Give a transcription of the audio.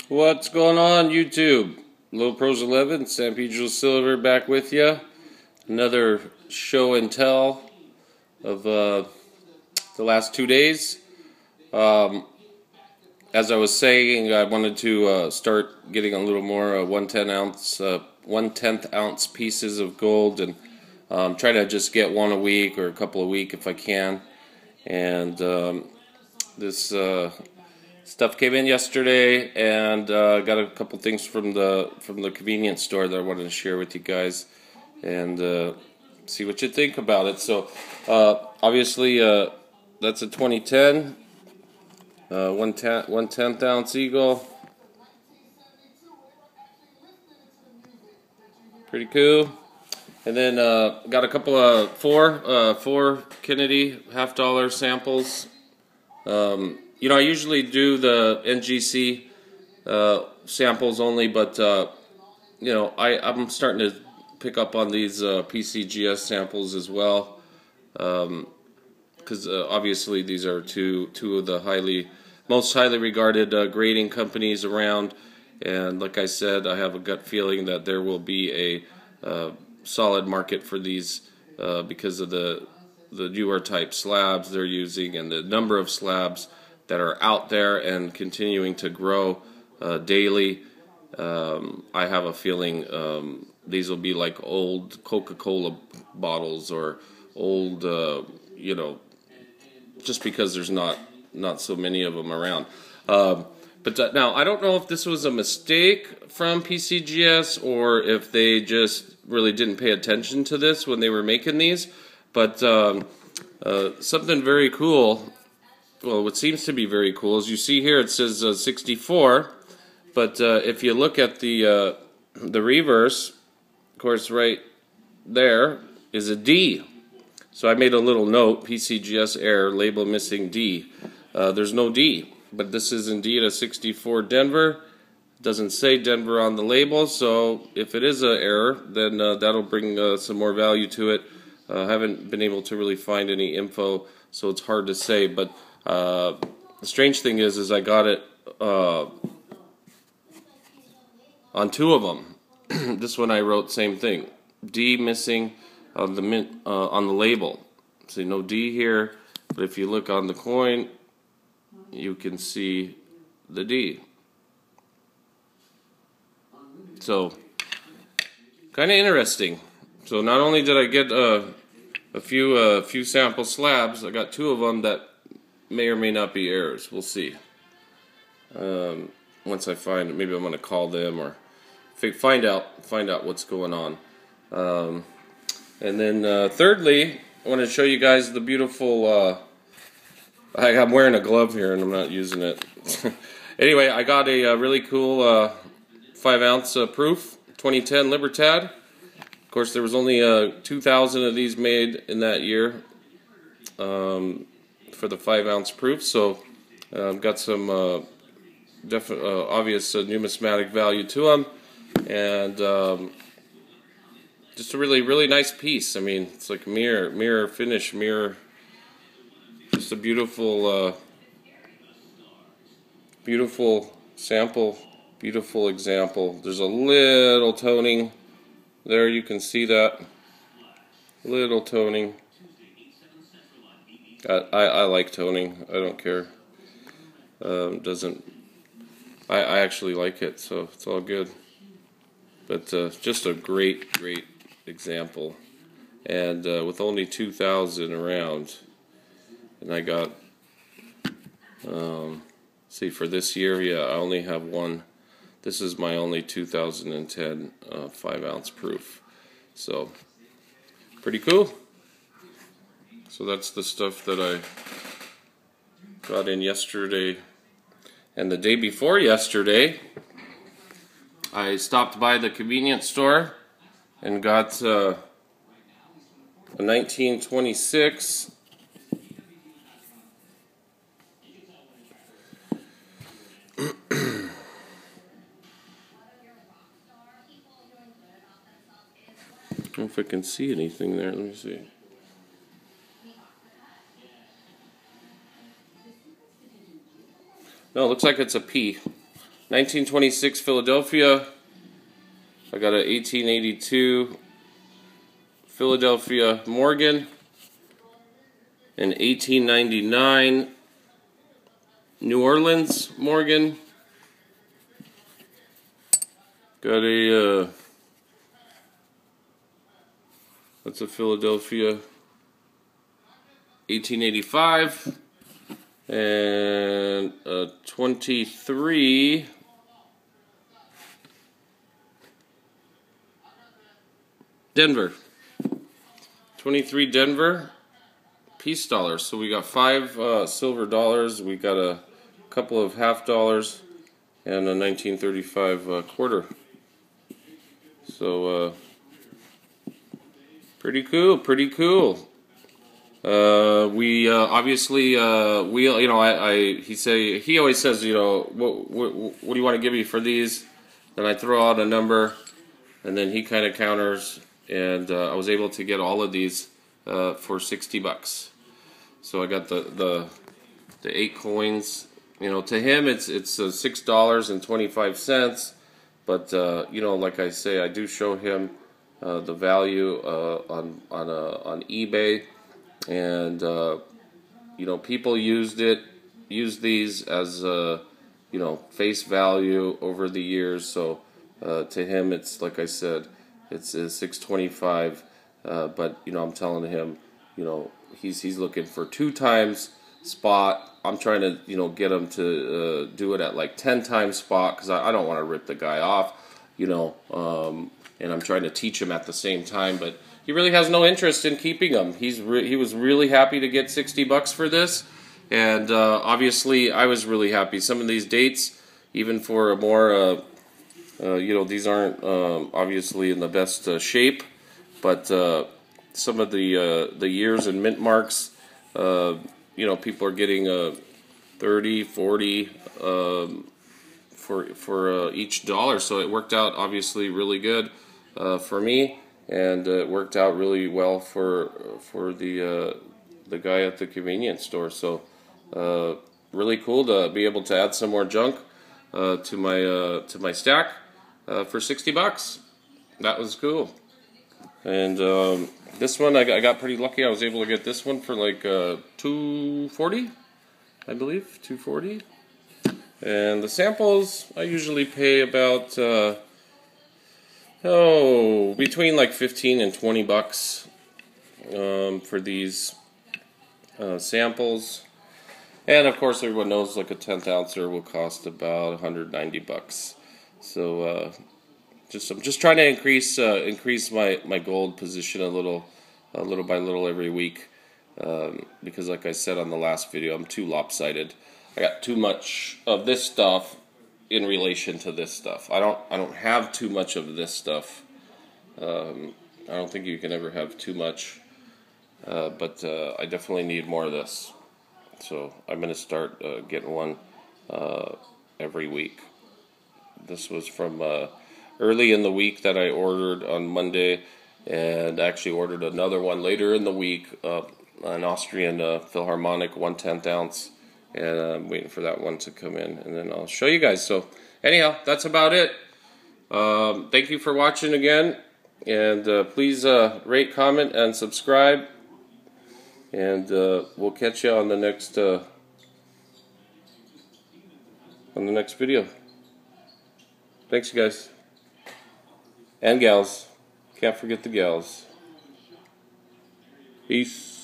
What's going on, YouTube? Low Pros 11, San Pedro Silver back with you. Another show and tell of the last 2 days. As I was saying, I wanted to start getting a little more 1/10 ounce pieces of gold and try to just get one a week or a couple a week if I can. And this stuff came in yesterday, and got a couple things from the convenience store that I wanted to share with you guys and see what you think about it. So obviously that's a 2010 1/10 ounce eagle. Pretty cool. And then got a couple of four Kennedy $50 samples. You know, I usually do the NGC samples only, but you know, I'm starting to pick up on these PCGS samples as well, because obviously these are two of the most highly regarded grading companies around, and like I said, I have a gut feeling that there will be a solid market for these because of the newer type slabs they're using and the number of slabs that are out there and continuing to grow daily. I have a feeling these will be like old Coca-Cola bottles or old, you know, just because there's not so many of them around. But now, I don't know if this was a mistake from PCGS or if they just really didn't pay attention to this when they were making these, but something very cool. Well, what seems to be very cool is you see here it says 64, but if you look at the reverse, of course, right there is a D. So I made a little note: PCGS error, label missing D. There's no D, but this is indeed a 64 Denver. It doesn't say Denver on the label, so if it is an error, then that'll bring some more value to it. I haven't been able to really find any info, so it's hard to say, but the strange thing is I got it on two of them. This one I wrote same thing, D missing on the label. See, no D here, but if you look on the coin, you can see the D. So kind of interesting. So not only did I get a few sample slabs, I got two of them that may or may not be errors. We'll see. Once I find it, maybe I'm going to call them or find out what's going on. And then thirdly, I want to show you guys the beautiful. I'm wearing a glove here and I'm not using it. Anyway, I got a really cool 5 ounce proof 2010 Libertad. Of course, there was only 2,000 of these made in that year. For the 5 ounce proof, so got some obvious numismatic value to them, and just a really nice piece. I mean, it's like mirror finish, just a beautiful sample, beautiful example. There's a little toning there, you can see that little toning. I like toning. I don't care. I actually like it, so it's all good. But just a great example. And with only 2,000 around, and I got, see, for this year, yeah, I only have one. This is my only 2010 5 ounce proof. So pretty cool. So that's the stuff that I got in yesterday. And the day before yesterday, I stopped by the convenience store and got a 1926 I don't know if I can see anything there. Let me see. No, it looks like it's a P. 1926 Philadelphia. I got a 1882 Philadelphia Morgan. An 1899 New Orleans Morgan. Got a that's a Philadelphia 1885, and a 23 Denver. 23 Denver peace dollars. So we got 5 silver dollars, we got a couple of half dollars, and a 1935 quarter. So pretty cool, pretty cool. We obviously we he always says, you know, what do you want to give me for these? And I throw out a number, and then he kind of counters, and I was able to get all of these for $60. So I got the 8 coins. You know, to him it's $6.25, but you know, like I say, I do show him the value on eBay, and you know, people use these as you know, face value over the years. So to him, it's, like I said, it's $6.25, but you know, I'm telling him, you know, he's looking for 2 times spot. I'm trying to, you know, get him to do it at like 10 times spot, because I don't want to rip the guy off, you know, and I'm trying to teach him at the same time, but he really has no interest in keeping them. He was really happy to get $60 for this, and obviously I was really happy. Some of these dates, even for a more, you know, these aren't obviously in the best shape, but some of the years and mint marks, you know, people are getting 30, 40 for each dollar. So it worked out obviously really good for me, and it worked out really well for the guy at the convenience store. So really cool to be able to add some more junk to my stack for $60. That was cool. And this one, I got pretty lucky. I was able to get this one for like $2.40, I believe, $2.40. And the samples, I usually pay about between like $15 and $20 for these samples. And of course, everyone knows like a 10th ouncer will cost about $190. So I'm just trying to increase my gold position a little by little every week, because like I said on the last video, I'm too lopsided. I got too much of this stuff in relation to this stuff. I don't have too much of this stuff. I don't think you can ever have too much, but I definitely need more of this. So I'm going to start getting one every week. This was from early in the week that I ordered on Monday, and actually ordered another one later in the week, an Austrian Philharmonic 1/10 ounce, and I'm waiting for that one to come in, and then I'll show you guys. So anyhow, that's about it. Thank you for watching again, and please rate, comment, and subscribe, and we'll catch you on the next video. Thanks, you guys. And gals. Can't forget the gals. Peace.